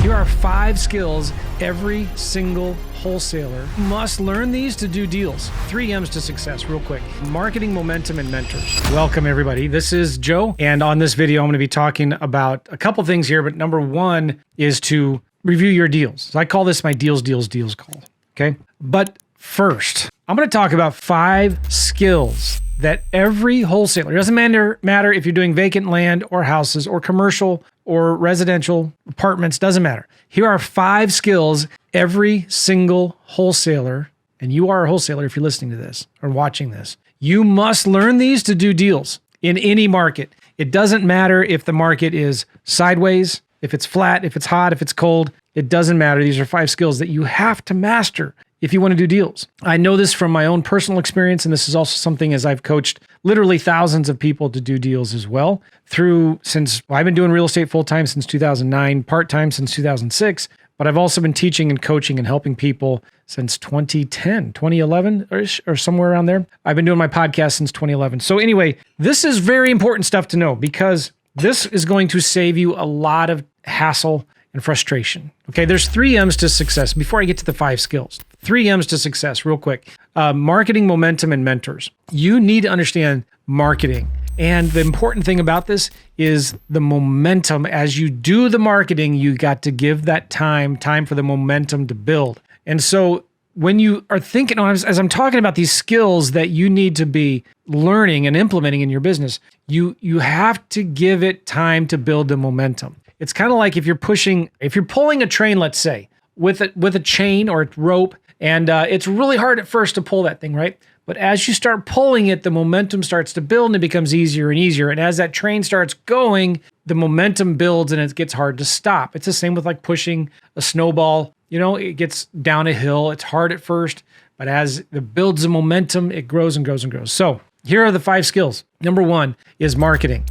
Here are 5 skills every single wholesaler must learn these to do deals. 3 M's to success, real quick. Marketing, momentum, and mentors. Welcome, everybody. This is Joe, and on this video, I'm going to be talking about a couple things here, but number 1 is to review your deals. So I call this my deals call, okay? But first, I'm going to talk about 5 skills that every wholesaler, it doesn't matter if you're doing vacant land or houses or commercial or residential apartments, doesn't matter. Here are 5 skills every single wholesaler, and you are a wholesaler if you're listening to this or watching this, you must learn these to do deals in any market. It doesn't matter if the market is sideways, if it's flat, if it's hot, if it's cold, it doesn't matter. These are 5 skills that you have to master if you want to do deals. I know this from my own personal experience, and this is also something as I've coached literally thousands of people to do deals as well I've been doing real estate full-time since 2009, part-time since 2006, but I've also been teaching and coaching and helping people since 2011 or somewhere around there. I've been doing my podcast since 2011. So anyway, this is very important stuff to know because this is going to save you a lot of hassle and frustration. Okay, there's 3 M's to success. Before I get to the 5 skills, 3 M's to success, real quick. Marketing, momentum, and mentors. You need to understand marketing. And the important thing about this is the momentum. As you do the marketing, you got to give that time for the momentum to build. And so when you are thinking, as I'm talking about these skills that you need to be learning and implementing in your business, you have to give it time to build the momentum. It's kind of like if you're pulling a train, let's say, with a chain or a rope, and it's really hard at first to pull that thing, right? But as you start pulling it, the momentum starts to build and it becomes easier and easier. And as that train starts going, the momentum builds and it gets hard to stop. It's the same with like pushing a snowball. You know, it gets down a hill. It's hard at first, but as it builds the momentum, it grows and grows and grows. So here are the 5 skills. Number 1 is marketing.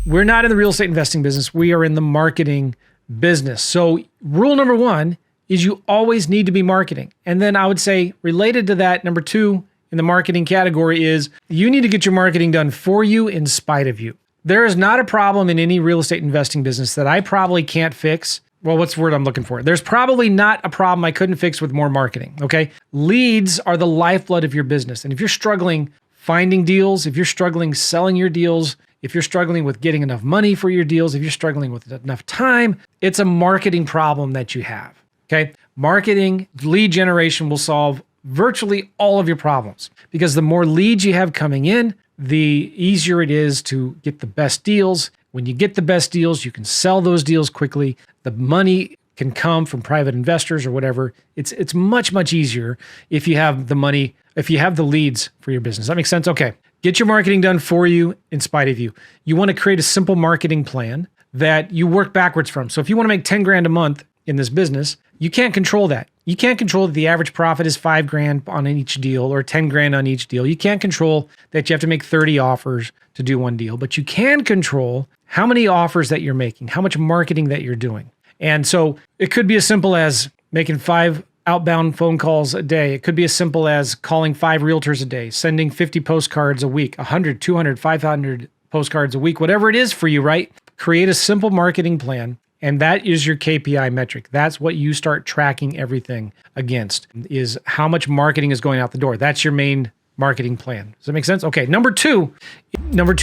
We're not in the real estate investing business. We are in the marketing business. So rule number 1 is you always need to be marketing. And then I would say related to that, number 2 in the marketing category is you need to get your marketing done for you in spite of you. There is not a problem in any real estate investing business that I probably can't fix. Well, what's the word I'm looking for? There's probably not a problem I couldn't fix with more marketing, okay? Leads are the lifeblood of your business. And if you're struggling finding deals, if you're struggling selling your deals, if you're struggling with getting enough money for your deals, if you're struggling with enough time, it's a marketing problem that you have, okay? Marketing, lead generation will solve virtually all of your problems because the more leads you have coming in, the easier it is to get the best deals. When you get the best deals, you can sell those deals quickly. The money can come from private investors or whatever. It's much easier if you have the money, if you have the leads for your business. That makes sense? Okay. Get your marketing done for you in spite of you. You want to create a simple marketing plan that you work backwards from. So if you want to make 10 grand a month in this business, you can't control that. You can't control that the average profit is 5 grand on each deal or 10 grand on each deal. You can't control that you have to make 30 offers to do one deal, but you can control how many offers that you're making, how much marketing that you're doing. And so it could be as simple as making 5 outbound phone calls a day. It could be as simple as calling 5 realtors a day, sending 50 postcards a week, 100, 200, 500 postcards a week, whatever it is for you, right? Create a simple marketing plan. And that is your KPI metric. That's what you start tracking everything against, is how much marketing is going out the door. That's your main marketing plan. Does that make sense? Okay, number 2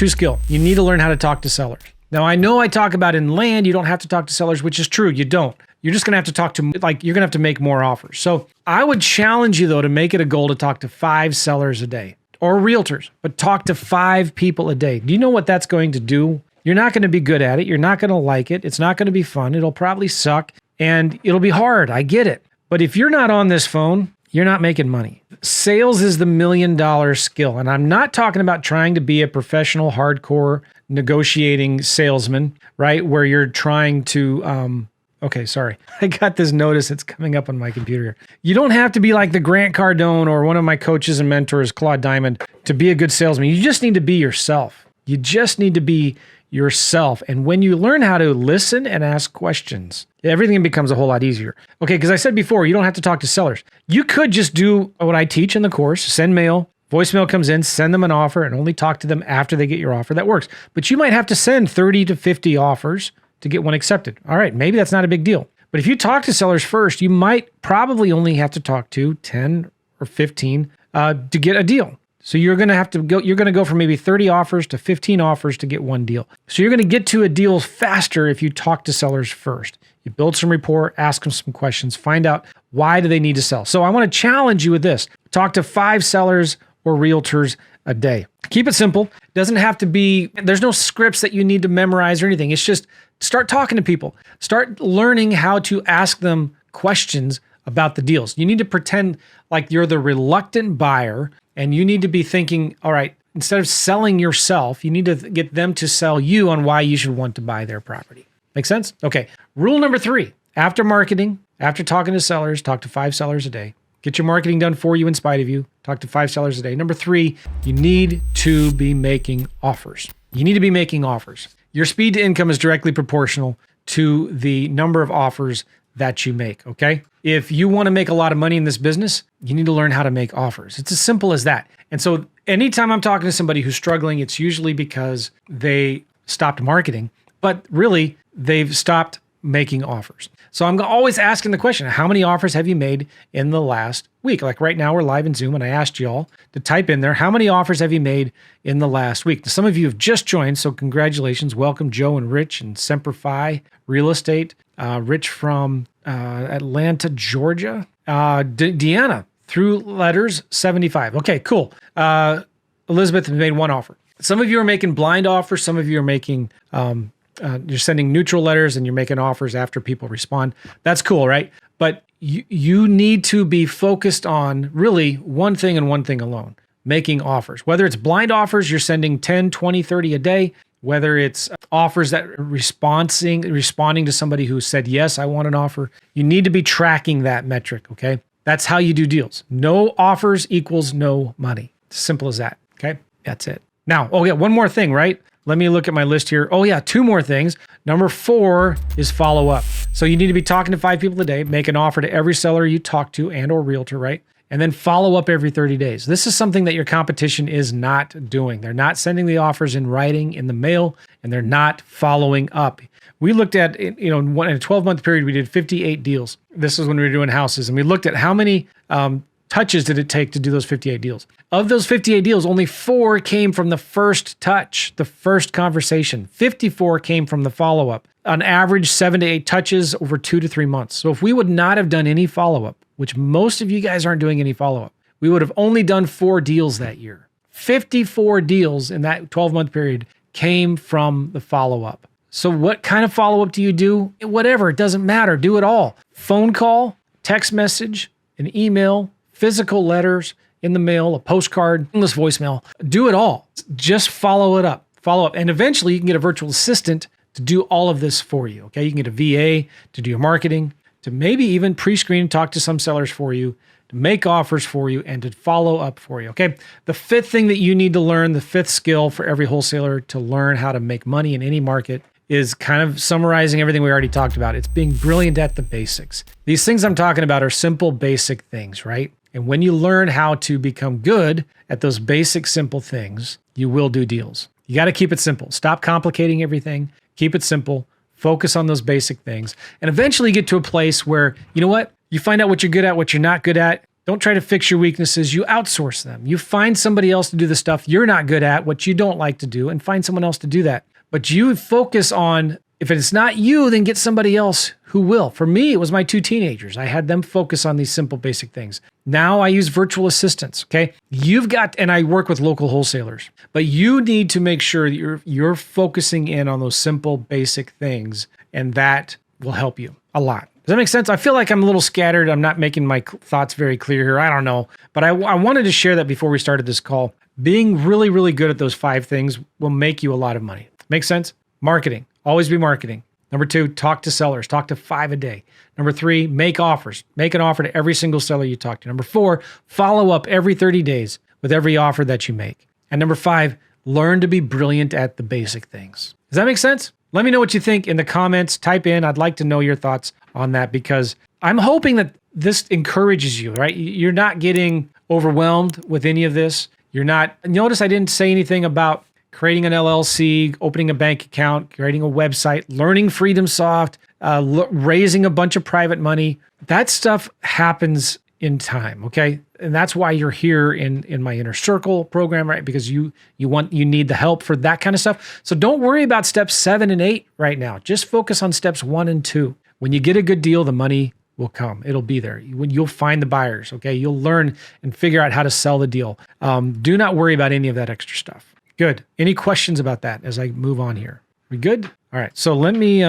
skill. You need to learn how to talk to sellers. Now, I know I talk about in land, you don't have to talk to sellers, which is true. You don't. You're just going to have to talk to, you're going to have to make more offers. So I would challenge you, though, to make it a goal to talk to 5 sellers a day or realtors, but talk to 5 people a day. Do you know what that's going to do? You're not going to be good at it. You're not going to like it. It's not going to be fun. It'll probably suck and it'll be hard. I get it. But if you're not on this phone, you're not making money. Sales is the $1 million skill. And I'm not talking about trying to be a professional, hardcore negotiating salesman, right? Where you're trying to, okay, sorry. I got this notice that's coming up on my computer here. You don't have to be like the Grant Cardone or one of my coaches and mentors, Claude Diamond, to be a good salesman. You just need to be yourself. You just need to be yourself. And when you learn how to listen and ask questions, everything becomes a whole lot easier. Okay, because I said before, you don't have to talk to sellers. You could just do what I teach in the course, send mail, voicemail comes in, send them an offer, and only talk to them after they get your offer. That works. But you might have to send 30 to 50 offers to get one accepted. All right, maybe that's not a big deal. But if you talk to sellers first, you might probably only have to talk to 10 or 15 to get a deal. So you're going to go from maybe 30 offers to 15 offers to get one deal. So you're going to get to a deal faster if you talk to sellers first. You build some rapport, ask them some questions, find out why do they need to sell. So I want to challenge you with this. Talk to 5 sellers or realtors a day. Keep it simple. It doesn't have to be, there's no scripts that you need to memorize or anything. It's just start talking to people. Start learning how to ask them questions about the deals. You need to pretend like you're the reluctant buyer, and you need to be thinking, all right, instead of selling yourself, you need to get them to sell you on why you should want to buy their property. Make sense? Okay. Rule number 3, after marketing, after talking to sellers, talk to 5 sellers a day. Get your marketing done for you in spite of you. Talk to 5 sellers a day. Number 3, you need to be making offers. You need to be making offers. Your speed to income is directly proportional to the number of offers that you make, okay? If you want to make a lot of money in this business, you need to learn how to make offers. It's as simple as that. And so anytime I'm talking to somebody who's struggling, it's usually because they stopped marketing, but really they've stopped making offers. So I'm always asking the question, how many offers have you made in the last week? Like right now we're live in Zoom and I asked y'all to type in there, how many offers have you made in the last week? Some of you have just joined, so congratulations. Welcome Joe and Rich and Semper Fi Real Estate. Rich from Atlanta, Georgia. Deanna, through letters, 75. Okay, cool. Elizabeth has made 1 offer. Some of you are making blind offers. Some of you are making, you're sending neutral letters and you're making offers after people respond. That's cool, right? But you need to be focused on really one thing and one thing alone, making offers. Whether it's blind offers, you're sending 10, 20, 30 a day. Whether it's offers that responding to somebody who said, yes, I want an offer, you need to be tracking that metric, okay? That's how you do deals. No offers equals no money. Simple as that, okay? That's it. Now, one more thing, right? Let me look at my list here. 2 more things. Number 4 is follow up. So you need to be talking to 5 people a day, make an offer to every seller you talk to and or realtor, right? And then follow up every 30 days. This is something that your competition is not doing. They're not sending the offers in writing in the mail, and they're not following up. We looked at, in a 12-month period, we did 58 deals. This is when we were doing houses, and we looked at how many touches did it take to do those 58 deals. Of those 58 deals, only 4 came from the first touch, the first conversation. 54 came from the follow-up. On average, 7 to 8 touches over 2 to 3 months. So if we would not have done any follow-up, which most of you guys aren't doing any follow-up, we would have only done 4 deals that year. 54 deals in that 12-month period came from the follow-up. So what kind of follow-up do you do? Whatever, it doesn't matter. Do it all. Phone call, text message, an email, physical letters in the mail, a postcard, endless voicemail. Do it all. Just follow it up. Follow up. And eventually you can get a virtual assistant to do all of this for you, okay? You can get a VA to do your marketing, to maybe even pre-screen and talk to some sellers for you, to make offers for you, and to follow up for you, okay? The 5th thing that you need to learn, the 5th skill for every wholesaler to learn how to make money in any market is kind of summarizing everything we already talked about. It's being brilliant at the basics. These things I'm talking about are simple, basic things, right? And when you learn how to become good at those basic, simple things, you will do deals. You got to keep it simple. Stop complicating everything. Keep it simple. Focus on those basic things, and eventually get to a place where, you know what? You find out what you're good at, what you're not good at. Don't try to fix your weaknesses. You outsource them. You find somebody else to do the stuff you're not good at, what you don't like to do, and find someone else to do that. But you focus on, if it's not you, then get somebody else who will. For me, it was my 2 teenagers. I had them focus on these simple, basic things. Now I use virtual assistants, okay? And I work with local wholesalers, but you need to make sure that you're focusing in on those simple, basic things, and that will help you a lot. Does that make sense? I feel like I'm a little scattered. I'm not making my thoughts very clear here. I don't know, but I wanted to share that before we started this call. Being really, really good at those 5 things will make you a lot of money. Make sense? Marketing. Always be marketing. Number 2, talk to sellers. Talk to 5 a day. Number 3, make offers. Make an offer to every single seller you talk to. Number 4, follow up every 30 days with every offer that you make. And number 5, learn to be brilliant at the basic things. Does that make sense? Let me know what you think in the comments. Type in. I'd like to know your thoughts on that, because I'm hoping that this encourages you, right? You're not getting overwhelmed with any of this. Notice I didn't say anything about creating an LLC, opening a bank account, creating a website, learning FreedomSoft, raising a bunch of private money. That stuff happens in time, okay? And that's why you're here in my inner circle program, right? Because you need the help for that kind of stuff. So don't worry about steps 7 and 8 right now. Just focus on steps 1 and 2. When you get a good deal, the money will come. It'll be there. You'll find the buyers, okay? You'll learn and figure out how to sell the deal. Do not worry about any of that extra stuff. Good. Any questions about that as I move on here? We good? All right. So let me,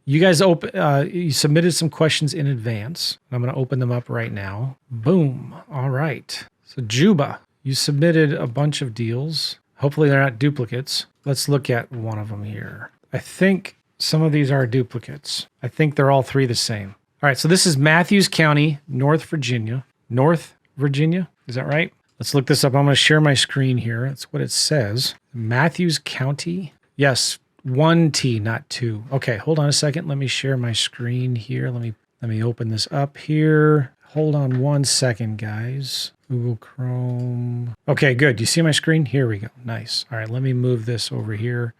you guys you submitted some questions in advance. I'm going to open them up right now. Boom. All right. So Juba, you submitted a bunch of deals. Hopefully they're not duplicates. Let's look at one of them here. I think some of these are duplicates. I think they're all 3 the same. All right. So this is Matthews County, North Virginia. North Virginia. Is that right? Let's look this up. I'm going to share my screen here. That's what it says. Matthews County. Yes. 1 T, not 2. Okay, hold on a second. Let me share my screen here. Let me open this up here. Hold on 1 second, guys. Google Chrome. Okay, good. Do you see my screen? Here we go. Nice. All right, let me move this over here.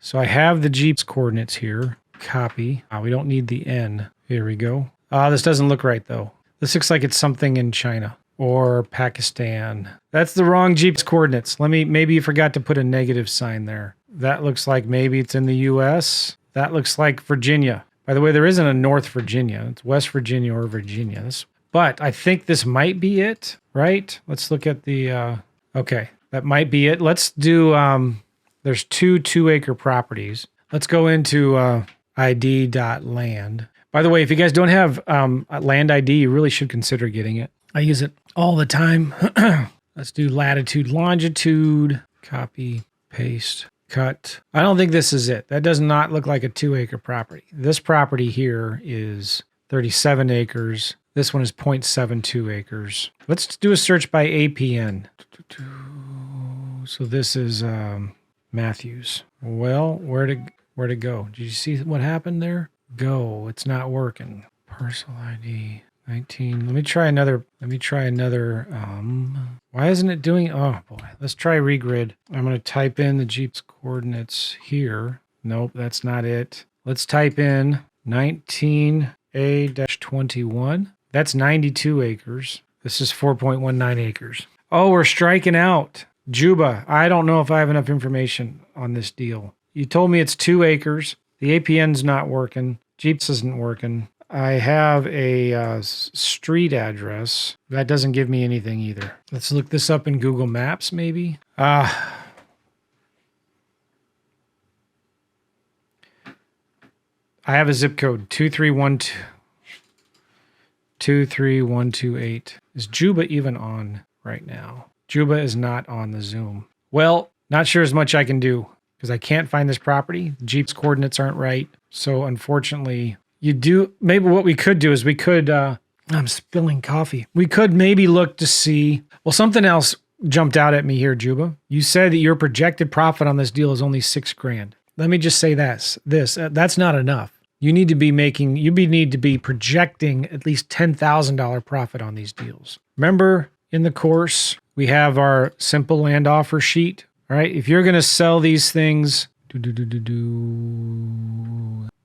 So I have the Jeep's coordinates here. Copy. We don't need the N. Here we go. This doesn't look right, though. This looks like it's something in China or Pakistan. That's the wrong Jeep's coordinates. Maybe you forgot to put a negative sign there. That looks like maybe it's in the US. That looks like Virginia. By the way, there isn't a North Virginia. It's West Virginia or Virginia. But I think this might be it, right? Let's look at the, okay, that might be it. Let's do, there's 2 2-acre properties. Let's go into id.land. By the way, if you guys don't have land ID, you really should consider getting it. I use it all the time. Let's do latitude, longitude, copy, paste, cut. I don't think this is it. That does not look like a 2-acre property. This property here is 37 acres. This one is 0.72 acres. Let's do a search by APN. So this is Matthews. Well, where to go? Did you see what happened there? Go. It's not working. Parcel ID 19. Let me try another. Why isn't it doing? Oh boy. Let's try regrid. I'm going to type in the Jeep's coordinates here. Nope, that's not it. Let's type in 19A-21. That's 92 acres. This is 4.19 acres. Oh, we're striking out. Juba, I don't know if I have enough information on this deal. You told me it's 2 acres. The APN's not working. Jeeps isn't working. I have a street address. That doesn't give me anything either. Let's look this up in Google Maps, maybe. I have a zip code, 23128. Is Juba even on right now? Juba is not on the Zoom. Well, not sure as much I can do because I can't find this property. Jeep's coordinates aren't right. So unfortunately, maybe what we could do is I'm spilling coffee. We could maybe look to see, well, something else jumped out at me here, Juba. You said that your projected profit on this deal is only $6,000. Let me just say that's not enough. You need to be projecting at least $10,000 profit on these deals. Remember in the course, we have our simple land offer sheet. All right. If you're going to sell these things,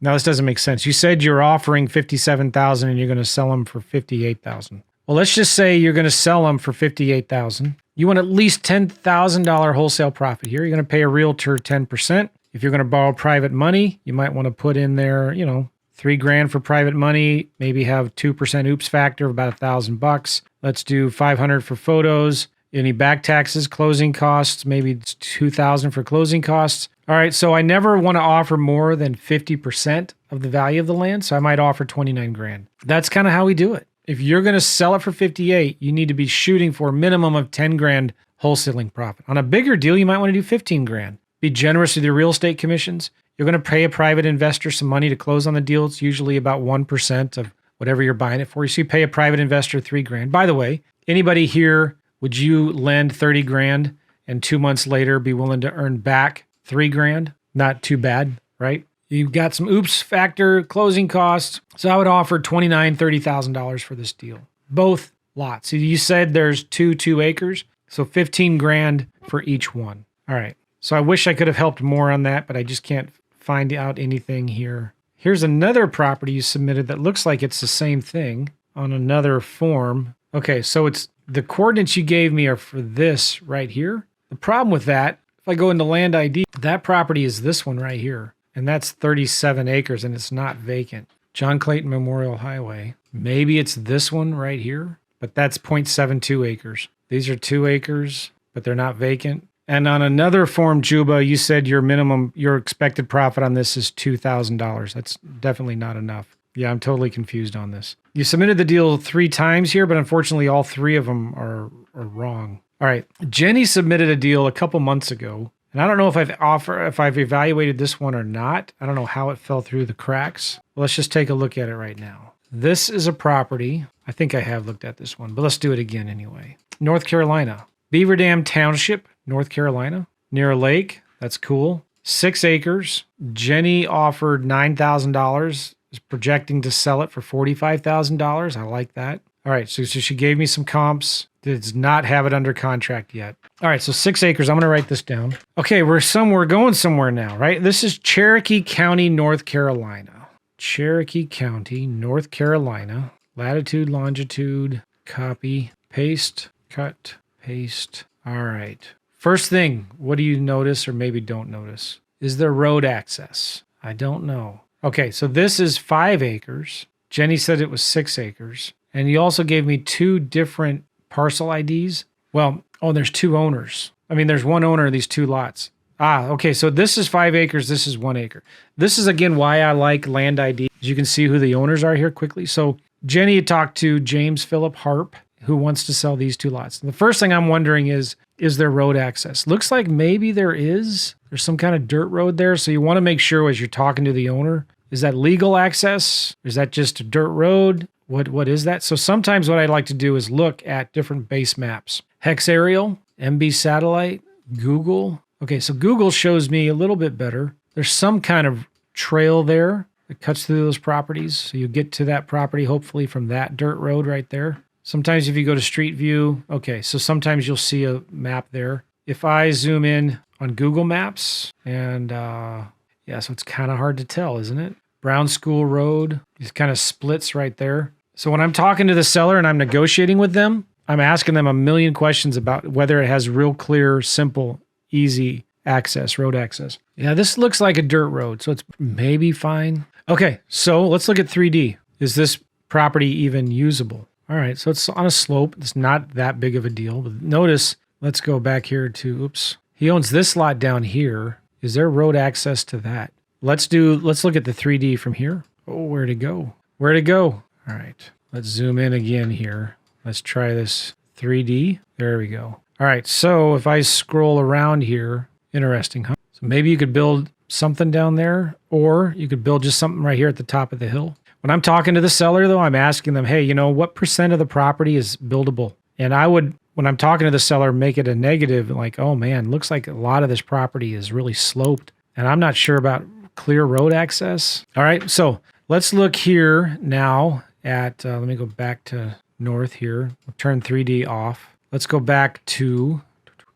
now this doesn't make sense. You said you're offering $57,000 and you're going to sell them for $58,000. Well, let's just say you're going to sell them for $58,000. You want at least $10,000 wholesale profit here. You're going to pay a realtor 10%. If you're going to borrow private money, you might want to put in there, $3,000 for private money, maybe have 2% oops factor of about $1,000. Let's do $500 for photos. Any back taxes, closing costs, maybe it's $2,000 for closing costs. All right, so I never want to offer more than 50% of the value of the land, so I might offer $29,000. That's kind of how we do it. If you're going to sell it for $58,000, you need to be shooting for a minimum of $10,000 wholesaling profit. On a bigger deal, you might want to do $15,000. Be generous with your real estate commissions. You're going to pay a private investor some money to close on the deal. It's usually about 1% of whatever you're buying it for. So you pay a private investor $3,000. By the way, anybody here, would you lend $30,000 and 2 months later be willing to earn back $3,000? Not too bad, right? You've got some oops factor, closing costs. So I would offer $29,000, $30,000 for this deal. Both lots. So you said there's 2 acres, so $15,000 for each one. All right. So I wish I could have helped more on that, but I just can't find out anything here. Here's another property you submitted that looks like it's the same thing on another form. Okay, so it's the coordinates you gave me are for this right here. The problem with that, if I go into land ID, that property is this one right here. And that's 37 acres and it's not vacant. John Clayton Memorial Highway. Maybe it's this one right here, but that's 0.72 acres. These are 2 acres, but they're not vacant. And on another form, Juba, you said your expected profit on this is $2,000. That's definitely not enough. Yeah, I'm totally confused on this. You submitted the deal 3 times here, but unfortunately all 3 of them are wrong. All right, Jenny submitted a deal a couple months ago, and I don't know if I've evaluated this one or not. I don't know how it fell through the cracks. Well, let's just take a look at it right now. This is a property. I think I have looked at this one, but let's do it again anyway. North Carolina, Beaver Dam Township, North Carolina, near a lake. That's cool. 6 acres. Jenny offered $9,000. Is projecting to sell it for $45,000. I like that. All right, so she gave me some comps. Does not have it under contract yet. All right, so 6 acres. I'm going to write this down. Okay, we're going somewhere now, right? This is Cherokee County, North Carolina. Cherokee County, North Carolina. Latitude, longitude, copy, paste, cut, paste. All right. First thing, what do you notice or maybe don't notice? Is there road access? I don't know. Okay, so this is 5 acres. Jenny said it was 6 acres. And you also gave me 2 different parcel IDs. Well, there's 2 owners. I mean, there's 1 owner of these 2 lots. Okay, so this is 5 acres. This is 1 acre. This is, again, why I like land ID. As you can see who the owners are here quickly. So Jenny talked to James Philip Harp, who wants to sell these 2 lots. And the first thing I'm wondering is there road access? Looks like maybe there is. There's some kind of dirt road there. So you want to make sure as you're talking to the owner, is that legal access? Is that just a dirt road? What is that? So sometimes what I like to do is look at different base maps. Hex Aerial, MB Satellite, Google. Okay, so Google shows me a little bit better. There's some kind of trail there that cuts through those properties. So you get to that property hopefully from that dirt road right there. Sometimes if you go to Street View, okay, so sometimes you'll see a map there. If I zoom in on Google Maps and yeah, so it's kind of hard to tell, isn't it? Brown School Road, it kind of splits right there. So when I'm talking to the seller and I'm negotiating with them, I'm asking them a million questions about whether it has real clear, simple, easy access, road access. Yeah, this looks like a dirt road, so it's maybe fine. Okay, so let's look at 3D. Is this property even usable? All right, so it's on a slope. It's not that big of a deal. But notice, let's go back here to, oops. He owns this lot down here. Is there road access to that? Let's look at the 3D from here. Oh, where'd it go? Where'd it go? All right, let's zoom in again here. Let's try this 3D. There we go. All right, so if I scroll around here, interesting, huh? So maybe you could build something down there, or you could build just something right here at the top of the hill. When I'm talking to the seller, though, I'm asking them, hey, what % of the property is buildable? And I would, when I'm talking to the seller, make it a negative, like, oh man, looks like a lot of this property is really sloped, and I'm not sure about clear road access. All right, so let's look here now at, let me go back to north here. We'll turn 3D off. Let's go back to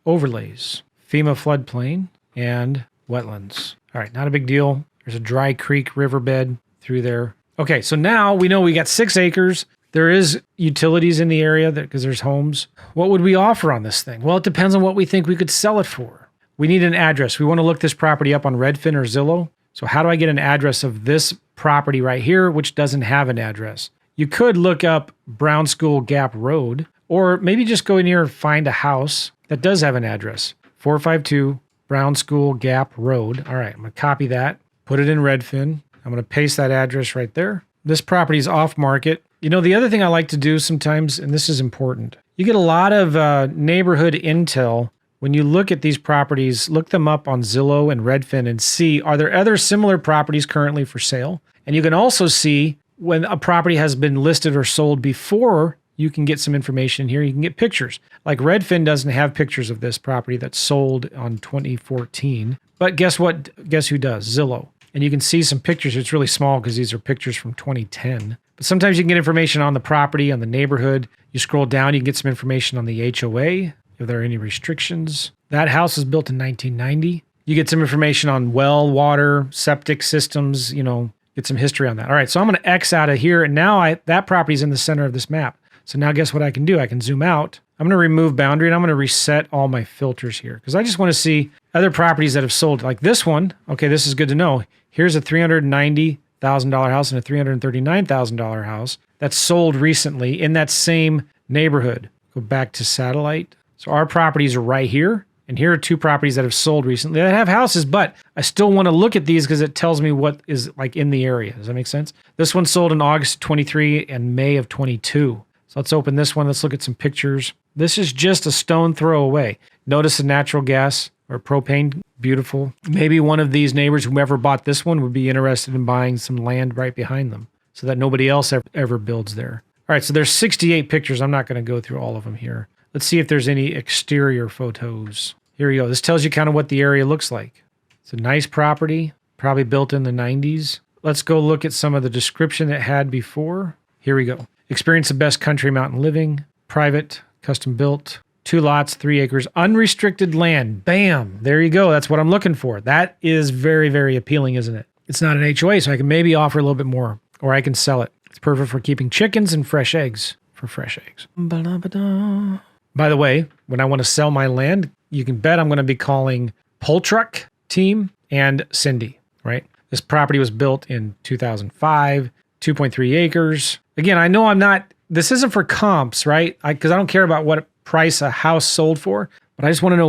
overlays, FEMA floodplain, and wetlands. All right, not a big deal. There's a dry creek riverbed through there. Okay, so now we know we got 6 acres. There is utilities in the area because there's homes. What would we offer on this thing? Well, it depends on what we think we could sell it for. We need an address. We want to look this property up on Redfin or Zillow. So how do I get an address of this property right here, which doesn't have an address? You could look up Brown School Gap Road, or maybe just go in here and find a house that does have an address. 452 Brown School Gap Road. All right, I'm going to copy that, put it in Redfin. I'm going to paste that address right there. This property is off market. The other thing I like to do sometimes, and this is important, you get a lot of neighborhood intel. When you look at these properties, look them up on Zillow and Redfin and see, are there other similar properties currently for sale? And you can also see when a property has been listed or sold before, you can get some information here. You can get pictures. Like Redfin doesn't have pictures of this property that's sold on 2014. But guess what? Guess who does? Zillow. And you can see some pictures. It's really small because these are pictures from 2010. But sometimes you can get information on the property, on the neighborhood. You scroll down, you can get some information on the HOA, if there are any restrictions. That house was built in 1990. you get some information on well, water, septic systems, get some history on that. All right, so I'm going to X out of here, and now that property's in the center of this map. So now guess what I can do? I can zoom out. I'm going to remove boundary, and I'm going to reset all my filters here because I just want to see other properties that have sold. Like this one, okay, this is good to know. Here's a $390,000 house and a $339,000 house that's sold recently in that same neighborhood. Go back to satellite. So our properties are right here. And here are two properties that have sold recently that have houses, but I still want to look at these because it tells me what is like in the area. Does that make sense? This one sold in August 23 and May of 22. So let's open this one. Let's look at some pictures. This is just a stone throw away. Notice the natural gas or propane. Beautiful. Maybe one of these neighbors, whoever bought this one, would be interested in buying some land right behind them so that nobody else ever builds there. All right, so there's 68 pictures. I'm not going to go through all of them here. Let's see if there's any exterior photos. Here we go. This tells you kind of what the area looks like. It's a nice property, probably built in the 90s. Let's go look at some of the description it had before. Here we go. Experience the best country mountain living, private, custom built, 2 lots, 3 acres, unrestricted land. Bam. There you go. That's what I'm looking for. That is very, very appealing, isn't it? It's not an HOA, so I can maybe offer a little bit more, or I can sell it. It's perfect for keeping chickens and fresh eggs. For fresh eggs. Ba-da-ba-da. By the way, when I want to sell my land, you can bet I'm going to be calling Pole Truck Team and Cindy, right? This property was built in 2005, 2.3 acres. Again, I know this isn't for comps, right? Because I don't care about what price a house sold for, but I just want to know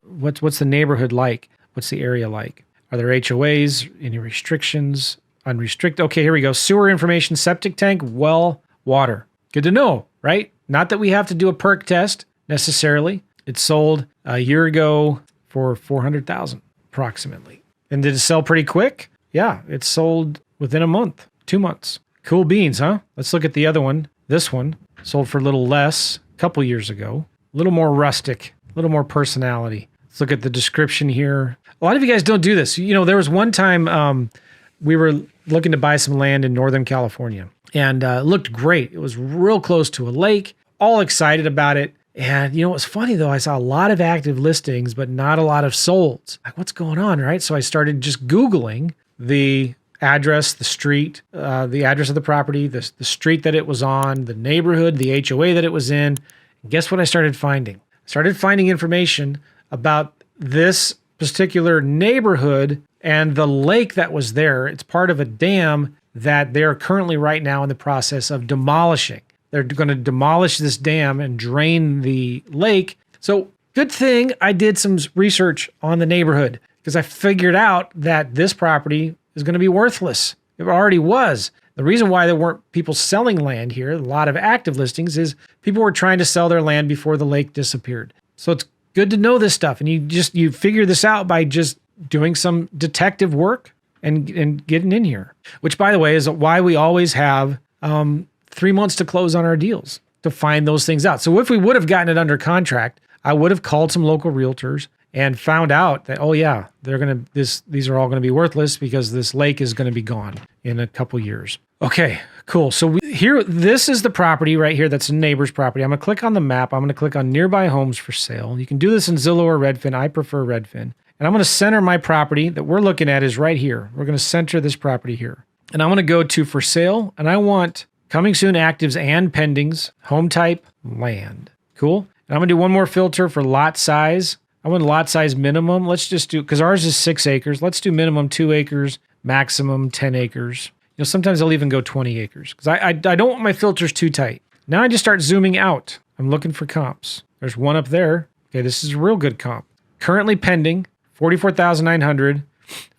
what's the neighborhood like? What's the area like? Are there HOAs? Any restrictions? Unrestricted? Okay, here we go. Sewer information, septic tank, well, water. Good to know, right? Not that we have to do a perk test necessarily. It sold a year ago for $400,000 approximately. And did it sell pretty quick? Yeah, it sold within a month, 2 months. Cool beans, huh? Let's look at the other one. This one sold for a little less a couple years ago. A little more rustic, a little more personality. Let's look at the description here. A lot of you guys don't do this. There was one time we were looking to buy some land in Northern California, and it looked great. It was real close to a lake, all excited about it. And it was funny though, I saw a lot of active listings, but not a lot of solds. Like, what's going on, right? So I started just Googling the address, the street, the address of the property, the street that it was on, the neighborhood, the HOA that it was in. And guess what I started finding? I started finding information about this particular neighborhood and the lake that was there. It's part of a dam that they're currently right now in the process of demolishing. They're going to demolish this dam and drain the lake. So good thing I did some research on the neighborhood because I figured out that this property is going to be worthless. It already was. The reason why there weren't people selling land here, a lot of active listings, is people were trying to sell their land before the lake disappeared. So it's good to know this stuff. And you figure this out by just doing some detective work and getting in here, which, by the way, is why we always have 3 months to close on our deals to find those things out. So if we would have gotten it under contract, I would have called some local realtors and found out that, oh yeah, these are all going to be worthless because this lake is going to be gone in a couple years. Okay, cool. So this is the property right here. That's a neighbor's property. I'm going to click on the map. I'm going to click on nearby homes for sale. You can do this in Zillow or Redfin. I prefer Redfin. And I'm going to center my property that we're looking at is right here. We're going to center this property here. And I'm going to go to for sale. And I want coming soon actives and pendings, home type, land. Cool. And I'm going to do one more filter for lot size. I want lot size minimum. Let's just do, because ours is 6 acres. Let's do minimum 2 acres, maximum 10 acres. Sometimes I'll even go 20 acres because I don't want my filters too tight. Now I just start zooming out. I'm looking for comps. There's one up there. Okay, this is a real good comp. Currently pending, 44,900,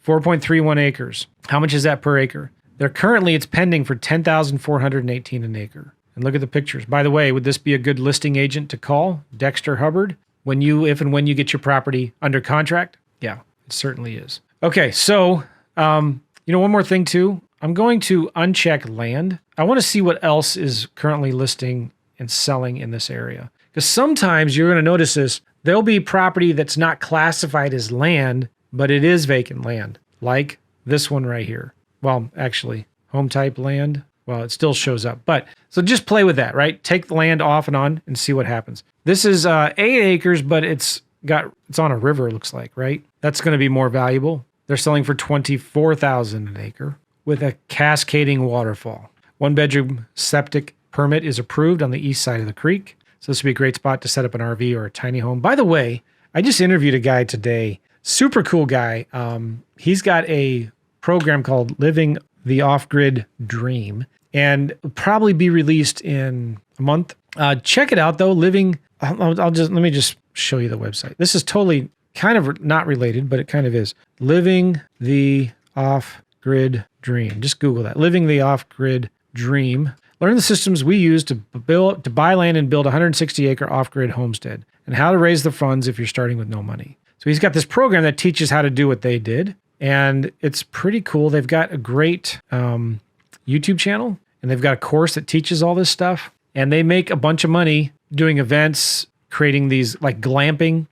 4.31 acres. How much is that per acre? It's pending for 10,418 an acre. And look at the pictures. By the way, would this be a good listing agent to call? Dexter Hubbard? If and when you get your property under contract? Yeah, it certainly is. Okay, so, one more thing too. I'm going to uncheck land. I want to see what else is currently listing and selling in this area. Because sometimes you're going to notice this. There'll be property that's not classified as land, but it is vacant land. Like this one right here. Well, actually, home type land. Well, it still shows up. But so just play with that, right? Take the land off and on and see what happens. This is 8 acres, but it's it's on a river, it looks like, right? That's going to be more valuable. They're selling for $24,000 an acre with a cascading waterfall. 1-bedroom septic permit is approved on the east side of the creek. So this would be a great spot to set up an RV or a tiny home. By the way, I just interviewed a guy today, super cool guy. He's got a program called Living the Off-Grid Dream, and will probably be released in a month. Check it out though. Let me just show you the website. This is totally kind of not related, but it kind of is. Living the Off-Grid Dream. Just Google that. Living the Off-Grid Dream. Learn the systems we use to buy land and build a 160-acre off-grid homestead, and how to raise the funds if you're starting with no money. So he's got this program that teaches how to do what they did, and it's pretty cool. They've got a great YouTube channel, and they've got a course that teaches all this stuff, and they make a bunch of money doing events, creating these like glamping,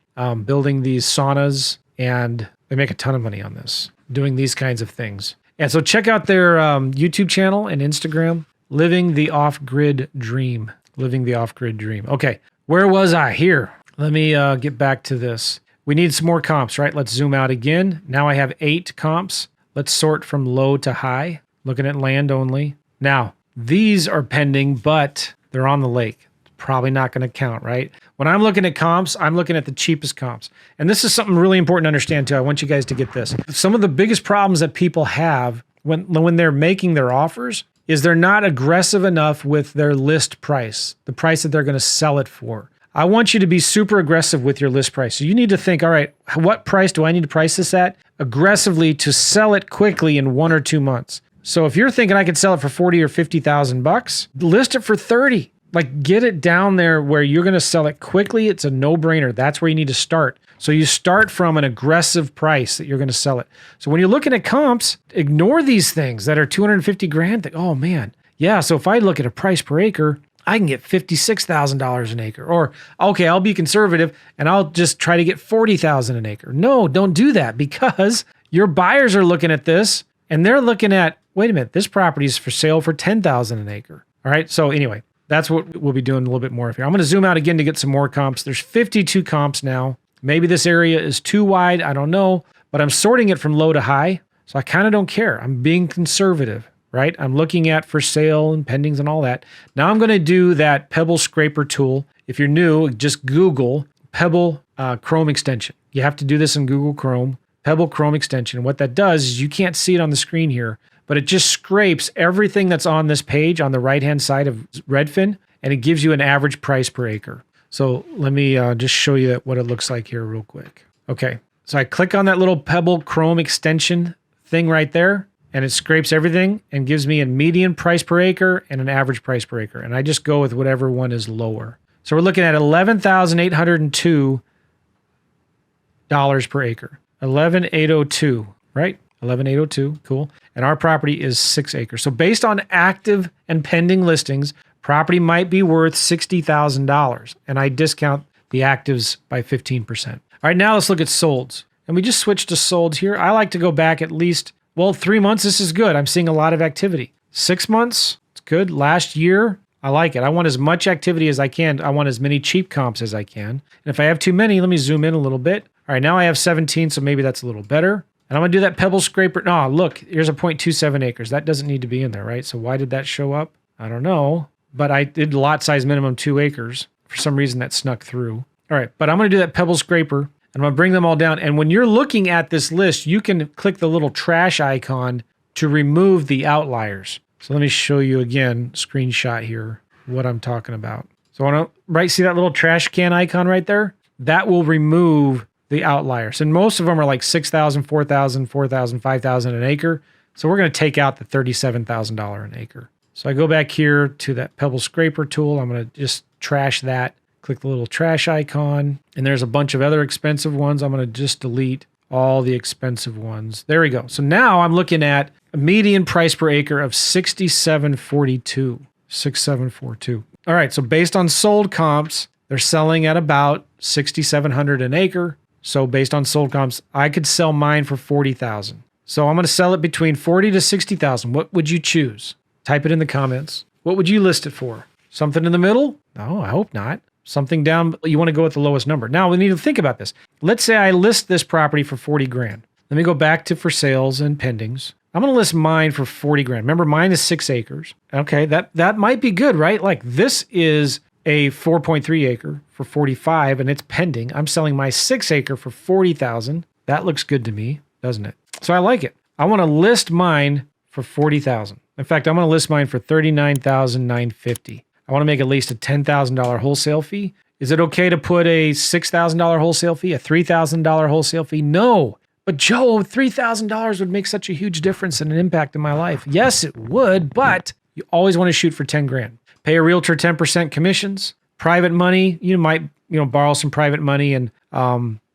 building these saunas, and they make a ton of money on this, doing these kinds of things. And so check out their YouTube channel and Instagram. Living the Off-Grid Dream. Living the Off-Grid Dream. Okay, where was I? Here. Let me get back to this. We need some more comps, right? Let's zoom out again. Now I have 8 comps. Let's sort from low to high. Looking at land only. Now, these are pending, but they're on the lake. Probably not going to count, right? When I'm looking at comps, I'm looking at the cheapest comps. And this is something really important to understand too. I want you guys to get this. Some of the biggest problems that people have when they're making their offers is they're not aggressive enough with their list price, the price that they're going to sell it for. I want you to be super aggressive with your list price. So you need to think, all right, what price do I need to price this at aggressively to sell it quickly in 1 or 2 months? So if you're thinking I could sell it for 40 or 50,000 bucks, list it for 30. Like get it down there where you're going to sell it quickly. It's a no-brainer. That's where you need to start. So you start from an aggressive price that you're going to sell it. So when you're looking at comps, ignore these things that are 250 grand. Think, oh man, yeah. So if I look at a price per acre, I can get $56,000 an acre. Or okay, I'll be conservative and I'll just try to get $40,000 an acre. No, don't do that, because your buyers are looking at this and they're looking at, wait a minute, this property is for sale for $10,000 an acre. All right. So anyway, that's what we'll be doing a little bit more of here. I'm going to zoom out again to get some more comps. There's 52 comps now. Maybe this area is too wide. I don't know, but I'm sorting it from low to high. So I kind of don't care. I'm being conservative, right? I'm looking at for sale and pendings and all that. Now I'm going to do that Pebble Scraper tool. If you're new, just Google Pebble Chrome extension. You have to do this in Google Chrome, Pebble Chrome extension. And what that does is you can't see it on the screen here, but it just scrapes everything that's on this page on the right-hand side of Redfin, and it gives you an average price per acre. So let me just show you what it looks like here real quick. Okay, so I click on that little Pebble Chrome extension thing right there, and it scrapes everything and gives me a median price per acre and an average price per acre. And I just go with whatever one is lower. So we're looking at $11,802 per acre. 11,802, right? 11,802, cool. And our property is 6 acres. So based on active and pending listings, property might be worth $60,000, and I discount the actives by 15%. All right, now let's look at solds. And we just switched to solds here. I like to go back at least, 3 months, this is good. I'm seeing a lot of activity. 6 months, it's good. Last year, I like it. I want as much activity as I can. I want as many cheap comps as I can. And if I have too many, let me zoom in a little bit. All right, now I have 17, so maybe that's a little better. And I'm going to do that Pebble Scraper. No, look, here's a 0.27 acres. That doesn't need to be in there, right? So why did that show up? I don't know. But I did lot size minimum 2 acres. For some reason that snuck through. All right, but I'm going to do that Pebble Scraper, and I'm going to bring them all down. And when you're looking at this list, you can click the little trash icon to remove the outliers. So let me show you again, screenshot here, what I'm talking about. So I want to, see that little trash can icon right there? That will remove the outliers. And most of them are like 6,000, 4,000, 4,000, 5,000 an acre. So we're going to take out the $37,000 an acre. So I go back here to that Pebble Scraper tool. I'm going to just trash that. Click the little trash icon. And there's a bunch of other expensive ones. I'm going to just delete all the expensive ones. There we go. So now I'm looking at a median price per acre of $6,742. $6,742. All right. So based on sold comps, they're selling at about $6,700 an acre. So based on sold comps, I could sell mine for $40,000. So I'm going to sell it between $40,000 to $60,000. What would you choose? Type it in the comments. What would you list it for? Something in the middle? No, I hope not. something down. You want to go with the lowest number. Now we need to think about this. Let's say I list this property for 40 grand. Let me go back to for sales and pendings. I'm going to list mine for 40 grand. Remember, mine is 6 acres. Okay, that might be good, right? Like this is a 4.3 acre for 45 and it's pending. I'm selling my 6 acre for 40,000. That looks good to me, doesn't it? So I like it. I want to list mine for 40,000. In fact, I'm going to list mine for 39,950. I want to make at least a $10,000 wholesale fee. Is it okay to put a $6,000 wholesale fee, a $3,000 wholesale fee? No. But Joe, $3,000 would make such a huge difference and an impact in my life. Yes, it would, but you always want to shoot for 10 grand. Pay a realtor 10% commissions. Private money, you might, borrow some private money and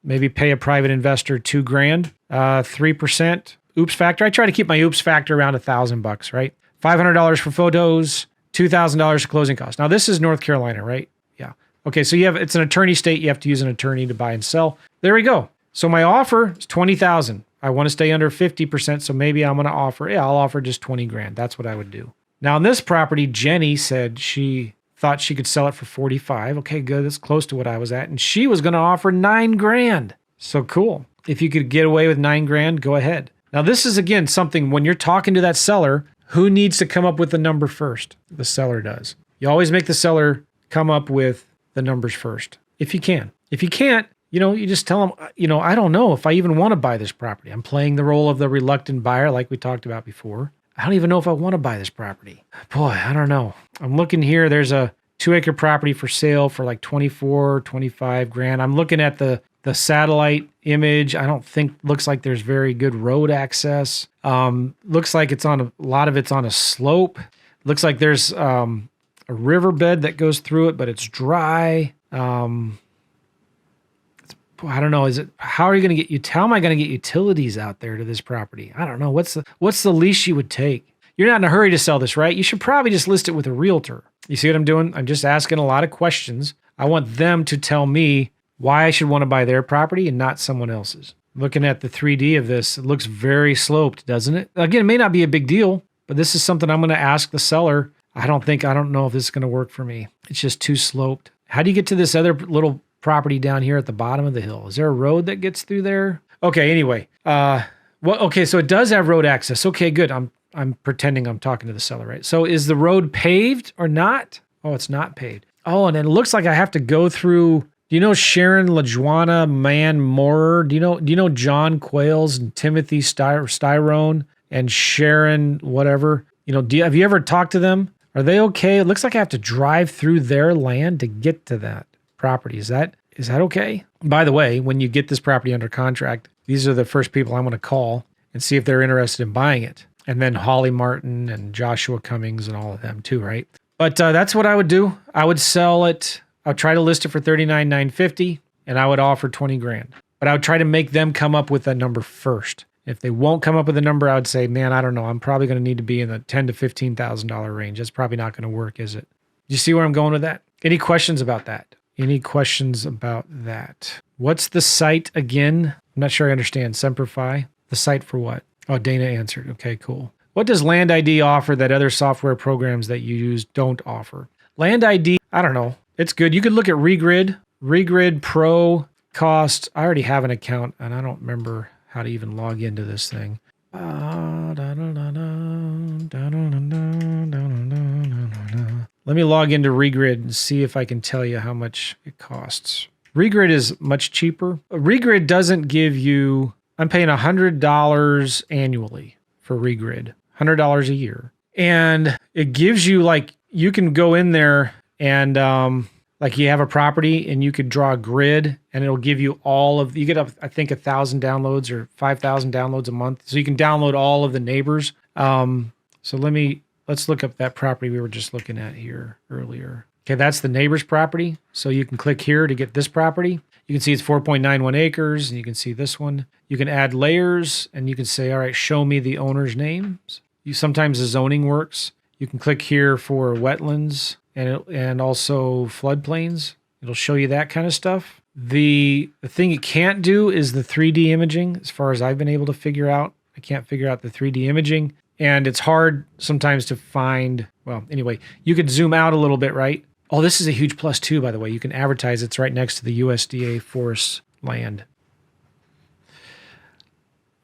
maybe pay a private investor 2 grand, 3%. Oops factor. I try to keep my oops factor around $1,000, right? $500 for photos, $2,000 for closing costs. Now this is North Carolina, right? Yeah. Okay, so it's an attorney state. You have to use an attorney to buy and sell. There we go. So my offer is 20,000. I want to stay under 50%, so maybe I'm going to offer, I'll offer just 20 grand. That's what I would do. Now on this property, Jenny said she thought she could sell it for 45. Okay, good. That's close to what I was at. And she was going to offer 9 grand. So cool. If you could get away with 9 grand, go ahead. Now this is again something when you're talking to that seller, who needs to come up with the number first? The seller does. You always make the seller come up with the numbers first, if you can. If you can't, you just tell them, I don't know if I even want to buy this property. I'm playing the role of the reluctant buyer like we talked about before. I don't even know if I want to buy this property. Boy, I don't know. I'm looking here. There's a 2-acre property for sale for like 24, 25 grand. I'm looking at the satellite image. I don't think, looks like there's very good road access. Looks like a lot of it's on a slope. Looks like there's a riverbed that goes through it, but it's dry. I don't know. How am I going to get utilities out there to this property? I don't know. What's the least you would take? You're not in a hurry to sell this, right? You should probably just list it with a realtor. You see what I'm doing? I'm just asking a lot of questions. I want them to tell me why I should want to buy their property and not someone else's. Looking at the 3D of this, it looks very sloped, doesn't it? Again, it may not be a big deal, but this is something I'm going to ask the seller. I don't know if this is going to work for me. It's just too sloped. How do you get to this other little property down here at the bottom of the hill? Is there a road that gets through there? Okay, anyway. So it does have road access. Okay, good. I'm pretending I'm talking to the seller, right? So is the road paved or not? Oh, it's not paved. Oh, and it looks like I have to go through. Do you know Sharon LaJuana Man Moorer? Do you know John Quayles and Timothy Styrone and Sharon whatever? Have you ever talked to them? Are they okay? It looks like I have to drive through their land to get to that property. Is that okay? By the way, when you get this property under contract, these are the first people I'm going to call and see if they're interested in buying it. And then Holly Martin and Joshua Cummings and all of them too, right? But that's what I would do. I would sell it. I would try to list it for $39,950 and I would offer 20 grand. But I would try to make them come up with that number first. If they won't come up with a number, I would say, man, I don't know. I'm probably going to need to be in the $10,000 to $15,000 range. That's probably not going to work, is it? Do you see where I'm going with that? Any questions about that? What's the site again? I'm not sure I understand. Semperfi. The site for what? Oh, Dana answered. Okay, cool. What does Land ID offer that other software programs that you use don't offer? Land ID, I don't know. It's good. You could look at Regrid. Regrid Pro cost. I already have an account and I don't remember how to even log into this thing. Let me log into Regrid and see if I can tell you how much it costs. Regrid is much cheaper. Regrid doesn't give you, I'm paying $100 annually for Regrid, $100 a year. And it gives you you can go in there and you have a property and you could draw a grid and it'll give you you get I think 1,000 downloads or 5,000 downloads a month. So you can download all of the neighbors. So let's look up that property we were just looking at here earlier. Okay, that's the neighbor's property. So you can click here to get this property. You can see it's 4.91 acres and you can see this one. You can add layers and you can say, all right, show me the owner's names. Sometimes the zoning works. You can click here for wetlands and also floodplains. It'll show you that kind of stuff. The thing it can't do is the 3D imaging, as far as I've been able to figure out. I can't figure out the 3D imaging. And it's hard sometimes to find, well, anyway, you could zoom out a little bit, right? Oh, this is a huge plus too, by the way. You can advertise. It's right next to the USDA forest land.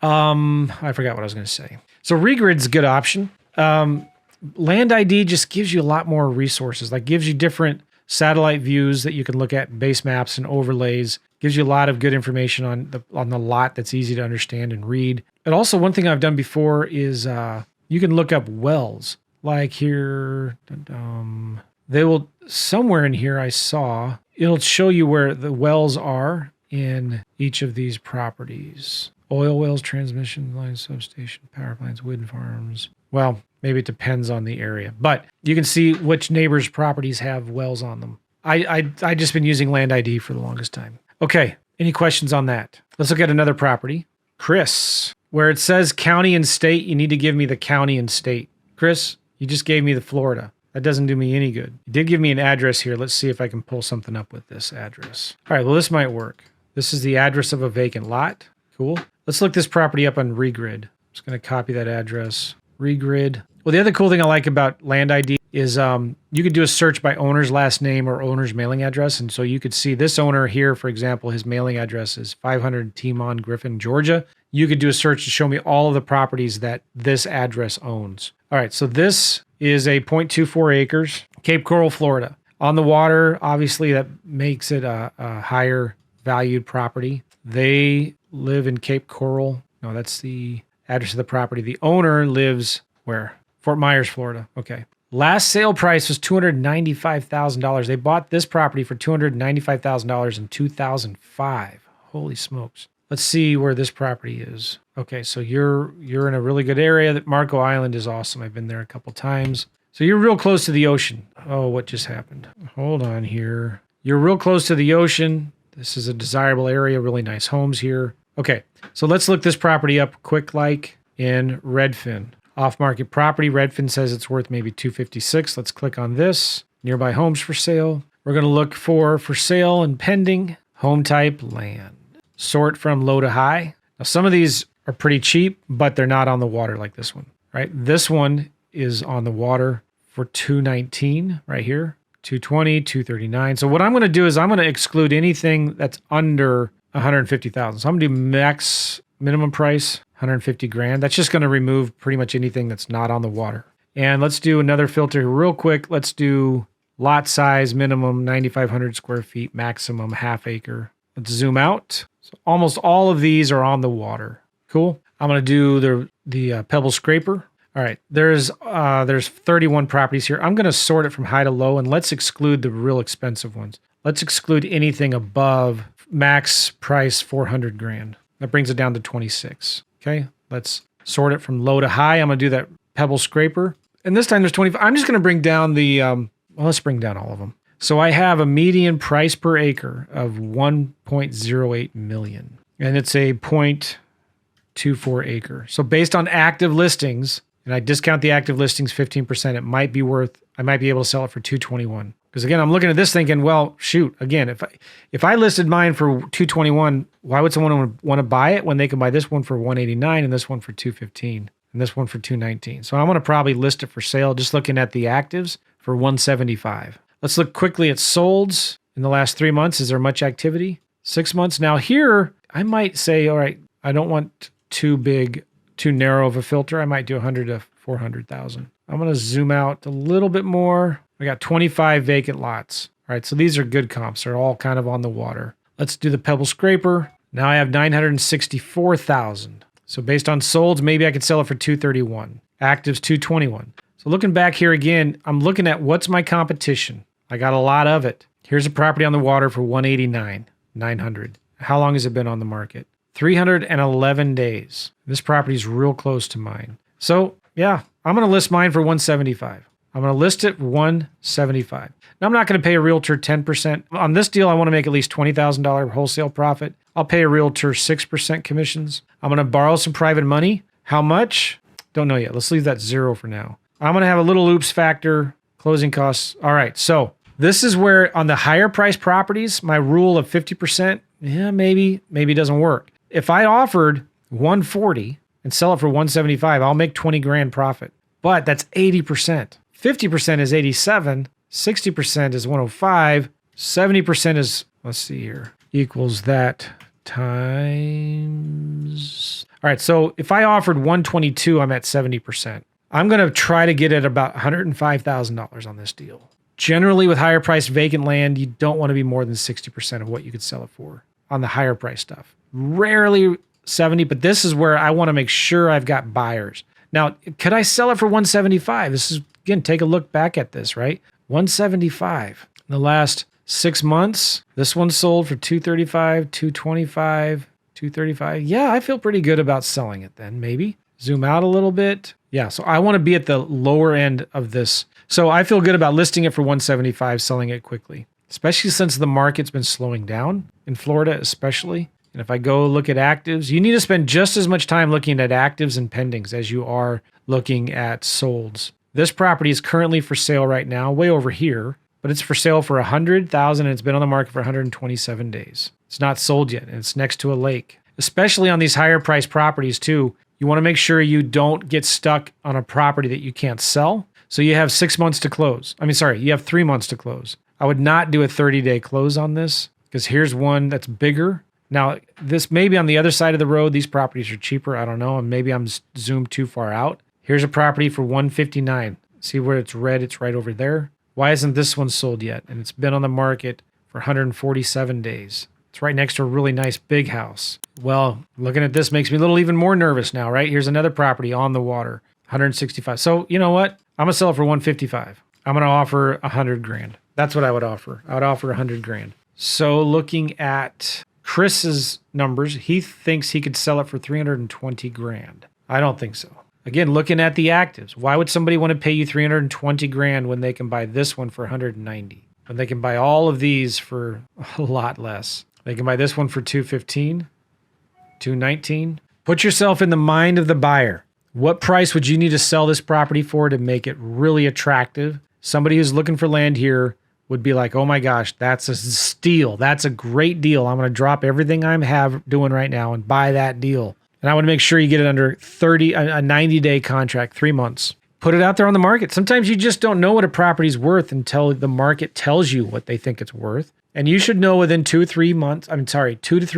I forgot what I was going to say. So Regrid's a good option. Land ID just gives you a lot more resources, like gives you different satellite views that you can look at, base maps and overlays. Gives you a lot of good information on the lot that's easy to understand and read. And also one thing I've done before is you can look up wells. Like here, they will, somewhere in here I saw, it'll show you where the wells are in each of these properties. Oil wells, transmission lines, substation, power plants, wind farms. Well, maybe it depends on the area, but you can see which neighbors' properties have wells on them. I just been using Land ID for the longest time. Okay, any questions on that? Let's look at another property. Chris, where it says county and state, you need to give me the county and state. Chris, you just gave me the Florida. That doesn't do me any good. You did give me an address here. Let's see if I can pull something up with this address. All right, well, this might work. This is the address of a vacant lot. Cool. Let's look this property up on Regrid. I'm just going to copy that address. Regrid. Well, the other cool thing I like about Land ID is you could do a search by owner's last name or owner's mailing address. And so you could see this owner here, for example, his mailing address is 500 Timon Griffin, Georgia. You could do a search to show me all of the properties that this address owns. All right, so this is a 0.24 acres, Cape Coral, Florida. On the water, obviously that makes it a higher valued property. They live in Cape Coral. No, that's the address of the property. The owner lives where? Fort Myers, Florida. Okay. Last sale price was $295,000. They bought this property for $295,000 in 2005. Holy smokes. Let's see where this property is. Okay, so you're in a really good area. That Marco Island is awesome. I've been there a couple times. So you're real close to the ocean. Oh, what just happened? Hold on here. You're real close to the ocean. This is a desirable area. Really nice homes here. Okay, so let's look this property up quick like in Redfin. Off-market property. Redfin says it's worth maybe $256. Let's click on this. Nearby homes for sale. We're going to look for sale and pending. Home type, land. Sort from low to high. Now, some of these are pretty cheap, but they're not on the water like this one, right? This one is on the water for $219 right here. $220, $239. So what I'm going to do is I'm going to exclude anything that's under $150,000. So I'm going to do minimum price, $150,000. That's just going to remove pretty much anything that's not on the water. And let's do another filter real quick. Let's do lot size, minimum 9,500 square feet, maximum half acre. Let's zoom out. So almost all of these are on the water. Cool. I'm going to do the pebble scraper. All right. There's 31 properties here. I'm going to sort it from high to low, and let's exclude the real expensive ones. Let's exclude anything above max price $400,000. That brings it down to 26. Okay. Let's sort it from low to high. I'm going to do that pebble scraper. And this time there's 25. I'm just going to bring down let's bring down all of them. So I have a median price per acre of 1.08 million, and it's a 0.24 acre. So based on active listings, and I discount the active listings 15%, I might be able to sell it for 221. Because again, I'm looking at this thinking, well, shoot, again, if I listed mine for 221, why would someone want to buy it when they can buy this one for 189 and this one for 215 and this one for 219? So I'm going to probably list it for sale, just looking at the actives, for 175. Let's look quickly at solds in the last 3 months. Is there much activity? 6 months. Now here, I might say, all right, I don't want too narrow of a filter. I might do 100 to 400,000. I'm going to zoom out a little bit more. I got 25 vacant lots. All right, so these are good comps. They're all kind of on the water. Let's do the pebble scraper. Now I have 964,000. So based on solds, maybe I could sell it for 231. Actives 221. So looking back here again, I'm looking at what's my competition. I got a lot of it. Here's a property on the water for 189, 900. How long has it been on the market? 311 days. This property is real close to mine. So yeah, I'm going to list mine for 175. I'm going to list it 175. Now I'm not going to pay a realtor 10%. On this deal, I want to make at least $20,000 wholesale profit. I'll pay a realtor 6% commissions. I'm going to borrow some private money. How much? Don't know yet. Let's leave that 0 for now. I'm going to have a little oops factor, closing costs. All right. So this is where on the higher price properties, my rule of 50%, maybe doesn't work. If I offered 140 and sell it for 175, I'll make $20,000 profit. But that's 80%. 50% is 87. 60% is 105. 70% is, let's see here, equals that times. All right, so if I offered 122, I'm at 70%. I'm going to try to get at about $105,000 on this deal. Generally, with higher priced vacant land, you don't want to be more than 60% of what you could sell it for on the higher price stuff. Rarely 70, but this is where I want to make sure I've got buyers. Now, could I sell it for 175? This is, again, take a look back at this, right? 175. In the last 6 months, this one sold for 235, 225, 235. Yeah, I feel pretty good about selling it then, maybe. Zoom out a little bit. Yeah, so I want to be at the lower end of this. So I feel good about listing it for 175, selling it quickly, especially since the market's been slowing down in Florida, especially. And if I go look at actives, you need to spend just as much time looking at actives and pendings as you are looking at solds. This property is currently for sale right now, way over here, but it's for sale for $100,000 and it's been on the market for 127 days. It's not sold yet, and it's next to a lake. Especially on these higher priced properties too, you want to make sure you don't get stuck on a property that you can't sell. So you have 6 months to close. You have 3 months to close. I would not do a 30-day close on this because here's one that's bigger. Now, this may be on the other side of the road. These properties are cheaper. I don't know. And maybe I'm zoomed too far out. Here's a property for $159. See where it's red? It's right over there. Why isn't this one sold yet? And it's been on the market for 147 days. It's right next to a really nice big house. Well, looking at this makes me a little even more nervous now, right? Here's another property on the water, 165. So you know what? I'm gonna sell it for 155. I'm gonna offer $100,000. That's what I would offer. I would offer $100,000. So looking at Chris's numbers, he thinks he could sell it for $320,000. I don't think so. Again, looking at the actives, why would somebody want to pay you $320,000 when they can buy this one for $190,000? When they can buy all of these for a lot less. They can buy this one for $215,000, $219,000. Put yourself in the mind of the buyer. What price would you need to sell this property for to make it really attractive? Somebody who's looking for land here would be like, oh my gosh, that's a steal. That's a great deal. I'm going to drop everything I'm doing right now and buy that deal. And I want to make sure you get it under a 90-day contract, 3 months. Put it out there on the market. Sometimes you just don't know what a property's worth until the market tells you what they think it's worth. And you should know within 2 to 3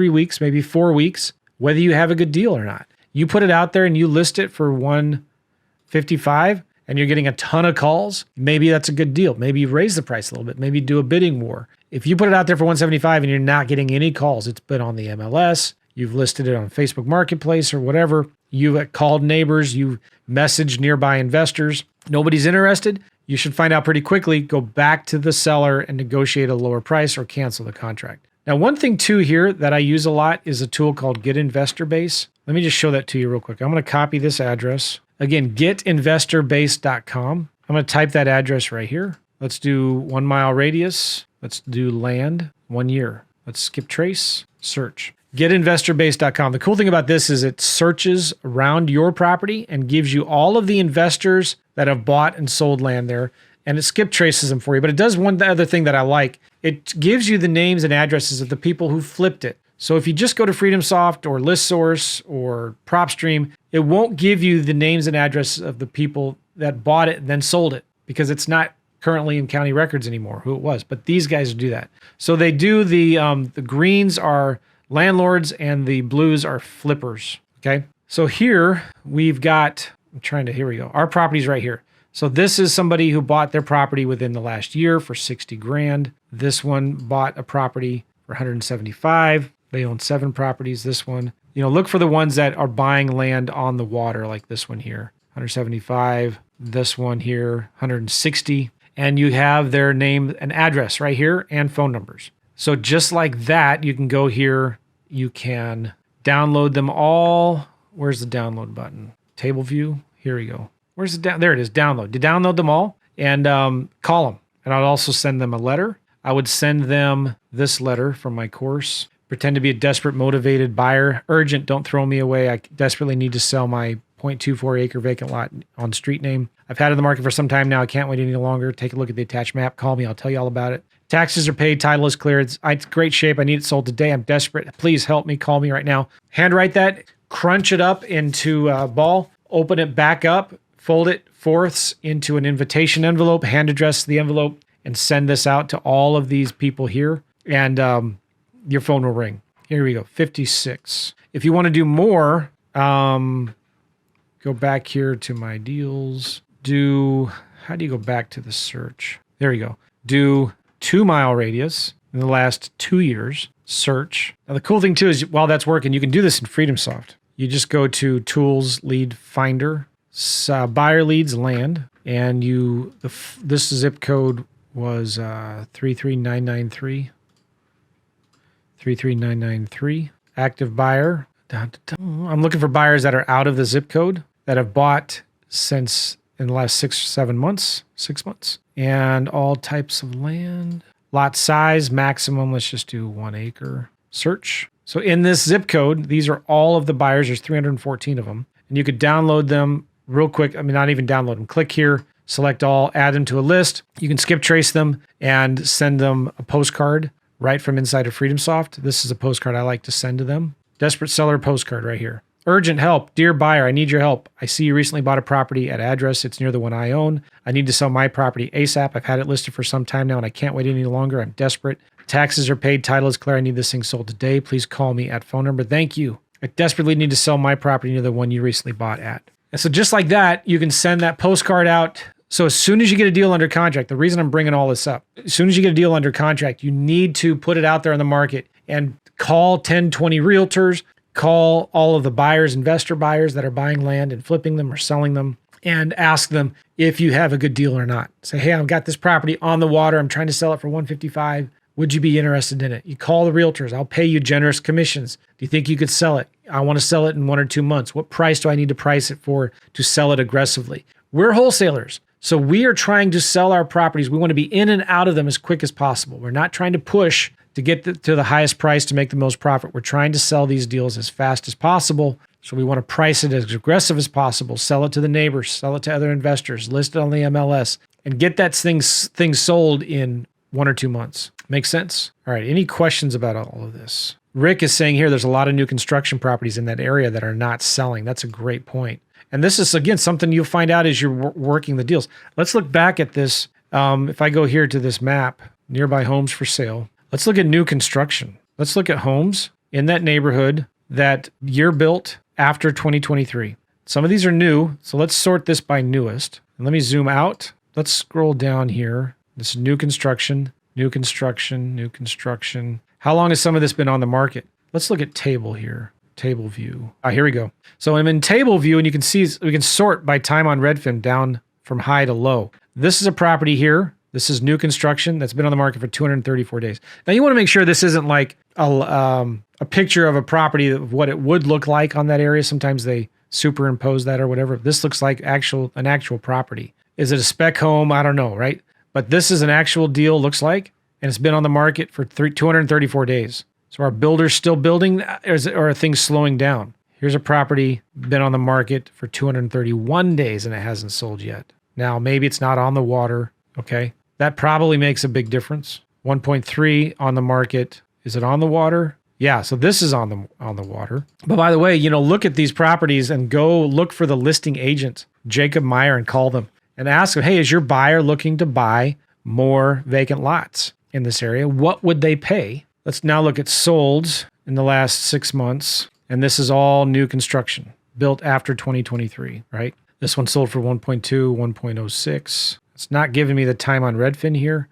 weeks, maybe 4 weeks, whether you have a good deal or not. You put it out there and you list it for $155 and you're getting a ton of calls, maybe that's a good deal. Maybe you raise the price a little bit. Maybe do a bidding war. If you put it out there for $175 and you're not getting any calls, it's been on the MLS, you've listed it on Facebook Marketplace or whatever, you've called neighbors, you messaged nearby investors, nobody's interested, you should find out pretty quickly, go back to the seller and negotiate a lower price or cancel the contract. Now, one thing too here that I use a lot is a tool called Get Investor Base. Let me just show that to you real quick. I'm going to copy this address. Again, getinvestorbase.com. I'm going to type that address right here. Let's do 1 mile radius. Let's do land, 1 year. Let's skip trace, search. Getinvestorbase.com. The cool thing about this is it searches around your property and gives you all of the investors that have bought and sold land there, and it skip traces them for you. But it does one other thing that I like. It gives you the names and addresses of the people who flipped it. So if you just go to FreedomSoft or ListSource or PropStream, it won't give you the names and addresses of the people that bought it and then sold it because it's not currently in county records anymore who it was. But these guys do that. So they do the greens are landlords and the blues are flippers. Okay. So here we've got, here we go. Our property's right here. So this is somebody who bought their property within the last year for $60,000. This one bought a property for $175,000. They own 7 properties. This one, look for the ones that are buying land on the water, like this one here, $175,000. This one here, $160,000. And you have their name and address right here and phone numbers. So just like that, you can go here. You can download them all. Where's the download button? Table view. Here we go. Where's the there it is, download. You download them all and call them. And I'd also send them a letter. I would send them this letter from my course. Pretend to be a desperate, motivated buyer. Urgent, don't throw me away. I desperately need to sell my 0.24 acre vacant lot on street name. I've had it in the market for some time now. I can't wait any longer. Take a look at the attached map. Call me. I'll tell you all about it. Taxes are paid. Title is clear. It's great shape. I need it sold today. I'm desperate. Please help me. Call me right now. Handwrite that. Crunch it up into a ball. Open it back up. Fold it fourths into an invitation envelope. Hand address the envelope. and send this out to all of these people here, and your phone will ring. Here we go, 56. If you want to do more, go back here to my deals. How do you go back to the search? There you go. Do 2 mile radius in the last 2 years. Search. Now the cool thing too is while that's working, you can do this in FreedomSoft. You just go to Tools, Lead Finder, Buyer Leads, Land, and this zip code was 33993. 33993. Active buyer. I'm looking for buyers that are out of the zip code that have bought since in the last 6 months, and all types of land. Lot size, maximum, let's just do 1 acre. Search. So in this zip code, these are all of the buyers. There's 314 of them. And you could download them real quick. I mean, not even download them. Click here, select all, add them to a list. You can skip trace them and send them a postcard right from inside of FreedomSoft. This is a postcard I like to send to them. Desperate seller postcard right here. Urgent help. Dear buyer, I need your help. I see you recently bought a property at address. It's near the one I own. I need to sell my property ASAP. I've had it listed for some time now and I can't wait any longer. I'm desperate. Taxes are paid. Title is clear. I need this thing sold today. Please call me at phone number. Thank you. I desperately need to sell my property near the one you recently bought at. And so just like that, you can send that postcard out. So as soon as you get a deal under contract, the reason I'm bringing all this up, as soon as you get a deal under contract, you need to put it out there on the market and call 10, 20 realtors. Call all of the buyers, investor buyers that are buying land and flipping them or selling them, and ask them if you have a good deal or not. Say, hey, I've got this property on the water. I'm trying to sell it for $155. Would you be interested in it? You call the realtors. I'll pay you generous commissions. Do you think you could sell it? I want to sell it in 1 or 2 months. What price do I need to price it for to sell it aggressively? We're wholesalers. So we are trying to sell our properties. We want to be in and out of them as quick as possible. We're not trying to push to get to the highest price to make the most profit. We're trying to sell these deals as fast as possible. So we want to price it as aggressive as possible, sell it to the neighbors, sell it to other investors, list it on the MLS, and get that thing sold in 1 or 2 months. Make sense? All right, any questions about all of this? Rick is saying here there's a lot of new construction properties in that area that are not selling. That's a great point. And this is, again, something you'll find out as you're working the deals. Let's look back at this. If I go here to this map, nearby homes for sale, let's look at new construction. Let's look at homes in that neighborhood that year built after 2023. Some of these are new, so let's sort this by newest. And let me zoom out. Let's scroll down here. This is new construction, new construction, new construction. How long has some of this been on the market? Let's look at table here. Table view. Here we go. So I'm in table view, and you can see we can sort by time on Redfin down from high to low. This is a property here. This is new construction that's been on the market for 234 days. Now you want to make sure this isn't like a picture of a property of what it would look like on that area. Sometimes they superimpose that or whatever. This looks like an actual property. Is it a spec home? I don't know, right? But this is an actual deal, looks like, and it's been on the market for 234 days. So are builders still building, or are things slowing down? Here's a property been on the market for 231 days and it hasn't sold yet. Now, maybe it's not on the water, okay? That probably makes a big difference. 1.3 on the market. Is it on the water? Yeah, so this is on the water. But by the way, look at these properties and go look for the listing agent, Jacob Meyer, and call them and ask them, hey, is your buyer looking to buy more vacant lots in this area? What would they pay? Let's now look at solds in the last 6 months. And this is all new construction built after 2023, right? This one sold for 1.2, 1.06. It's not giving me the time on Redfin here.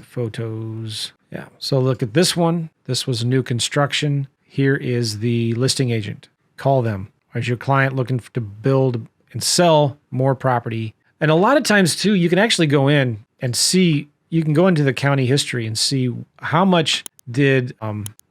Photos. Yeah. So look at this one. This was new construction. Here is the listing agent. Call them. Is your client looking to build and sell more property? And a lot of times too, you can actually go in and see, you can go into the county history and see how much did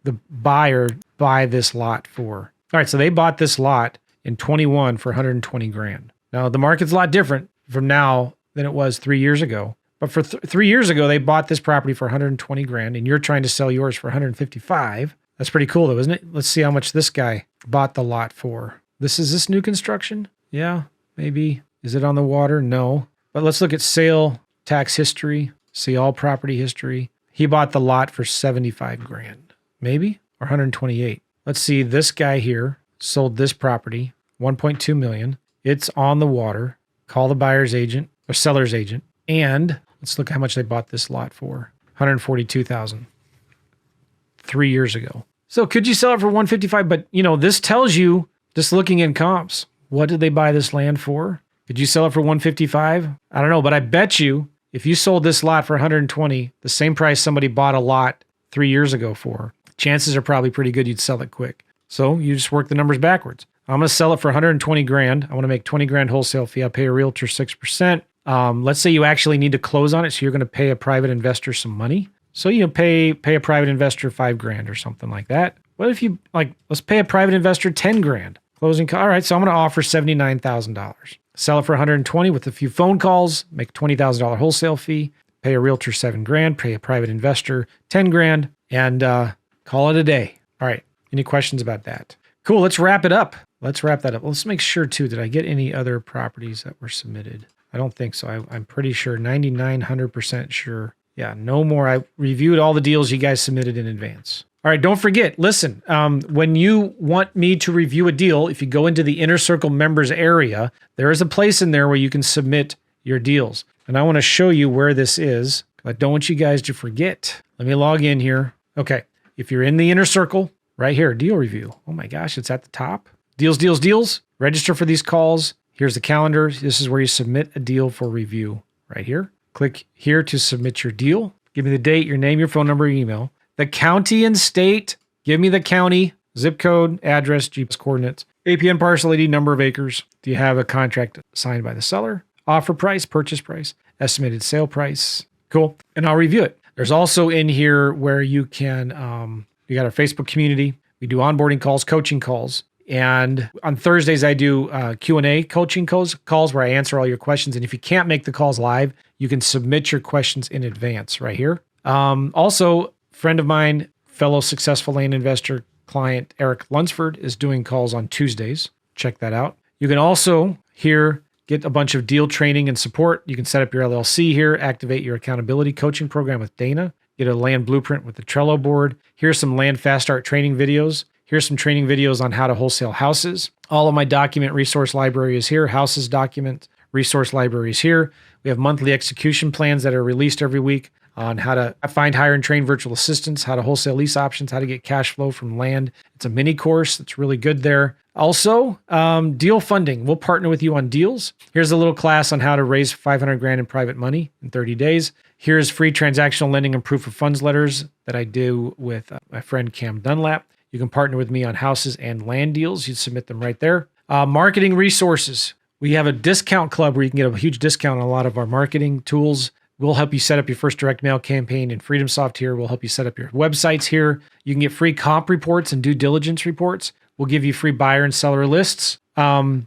the buyer buy this lot for. All right. So they bought this lot in 21 for 120 grand. Now the market's a lot different from now than it was 3 years ago. But for 3 years ago, they bought this property for 120 grand and you're trying to sell yours for 155. That's pretty cool though, isn't it? Let's see how much this guy bought the lot for. Is this new construction? Yeah, maybe. Is it on the water? No. But let's look at sale tax history, see all property history. He bought the lot for 75 grand, maybe, or 128. Let's see, this guy here sold this property, 1.2 million. It's on the water. Call the buyer's agent or seller's agent and Let's look how much they bought this lot for. $142,000 3 years ago. So could you sell it for $155? But this tells you, just looking in comps, what did they buy this land for? Could you sell it for $155? I don't know, but I bet you if you sold this lot for $120, the same price somebody bought a lot 3 years ago for, chances are probably pretty good you'd sell it quick. So you just work the numbers backwards. I'm going to sell it for $120,000. I want to make $20,000 wholesale fee. I pay a realtor 6%. Let's say you actually need to close on it, so you're going to pay a private investor some money. So pay a private investor $5,000 or something like that. What if you let's pay a private investor $10,000 closing? All right, so I'm going to offer $79,000. Sell it for $120,000 with a few phone calls. Make a $20,000 wholesale fee. Pay a realtor $7,000. Pay a private investor $10,000, and call it a day. All right. Any questions about that? Cool. Let's wrap it up. Let's wrap that up. Let's make sure too. Did I get any other properties that were submitted? I don't think so. I'm pretty sure, 100% sure. Yeah, no more. I reviewed all the deals you guys submitted in advance. All right, don't forget, listen, when you want me to review a deal, if you go into the Inner Circle members area, there is a place in there where you can submit your deals. And I want to show you where this is. I don't want you guys to forget. Let me log in here. Okay, if you're in the Inner Circle, right here, deal review. Oh my gosh, it's at the top. Deals, deals, deals. Register for these calls. Here's the calendar. This is where you submit a deal for review right here. Click here to submit your deal. Give me the date, your name, your phone number, your email. The county and state. Give me the county, zip code, address, GPS coordinates, APN parcel ID, number of acres. Do you have a contract signed by the seller? Offer price, purchase price, estimated sale price. Cool. And I'll review it. There's also in here where you can, you got our Facebook community. We do onboarding calls, coaching calls. And on Thursdays, I do Q&A coaching calls where I answer all your questions. And if you can't make the calls live, you can submit your questions in advance right here. Also, friend of mine, fellow successful land investor client, Eric Lunsford, is doing calls on Tuesdays. Check that out. You can also here get a bunch of deal training and support. You can set up your LLC here, activate your accountability coaching program with Dana, get a land blueprint with the Trello board. Here's some land fast start training videos. Here's some training videos on how to wholesale houses. All of my document resource library is here. Houses document resource library is here. We have monthly execution plans that are released every week on how to find, hire, and train virtual assistants, how to wholesale lease options, how to get cash flow from land. It's a mini course that's really good there. Also, deal funding. We'll partner with you on deals. Here's a little class on how to raise $500,000 in private money in 30 days. Here's free transactional lending and proof of funds letters that I do with my friend Cam Dunlap. You can partner with me on houses and land deals. You submit them right there. Marketing resources. We have a discount club where you can get a huge discount on a lot of our marketing tools. We'll help you set up your first direct mail campaign in FreedomSoft here. We'll help you set up your websites here. You can get free comp reports and due diligence reports. We'll give you free buyer and seller lists right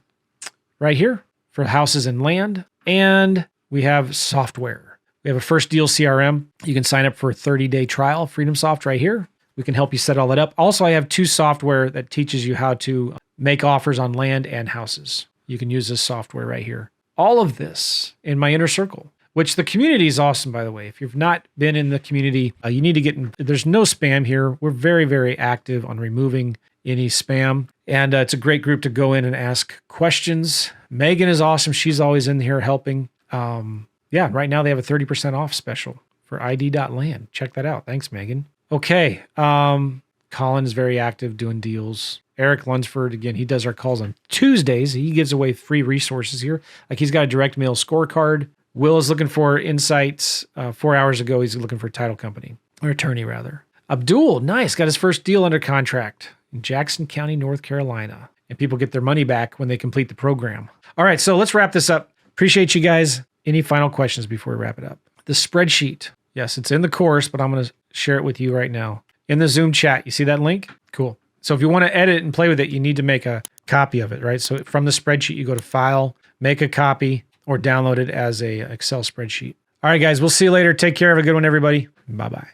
here for houses and land. And we have software. We have a first deal CRM. You can sign up for a 30-day trial, FreedomSoft right here. We can help you set all that up. Also, I have 2 software that teaches you how to make offers on land and houses. You can use this software right here. All of this in my Inner Circle, which the community is awesome, by the way. If you've not been in the community, you need to get in. There's no spam here. We're very, very active on removing any spam. And it's a great group to go in and ask questions. Megan is awesome. She's always in here helping. Yeah, right now they have a 30% off special for ID.land. Check that out. Thanks, Megan. Okay. Colin is very active doing deals. Eric Lunsford, again, he does our calls on Tuesdays. He gives away free resources here. Like he's got a direct mail scorecard. Will is looking for insights. 4 hours ago, he's looking for a title company, or attorney rather. Abdul, nice, got his first deal under contract in Jackson County, North Carolina. And people get their money back when they complete the program. All right, so let's wrap this up. Appreciate you guys. Any final questions before we wrap it up? The spreadsheet. Yes, it's in the course, but I'm going to share it with you right now. In the Zoom chat, you see that link? Cool. So if you want to edit and play with it, you need to make a copy of it, right? So from the spreadsheet, you go to File, make a copy, or download it as a Excel spreadsheet. All right, guys, we'll see you later. Take care. Have a good one, everybody. Bye-bye.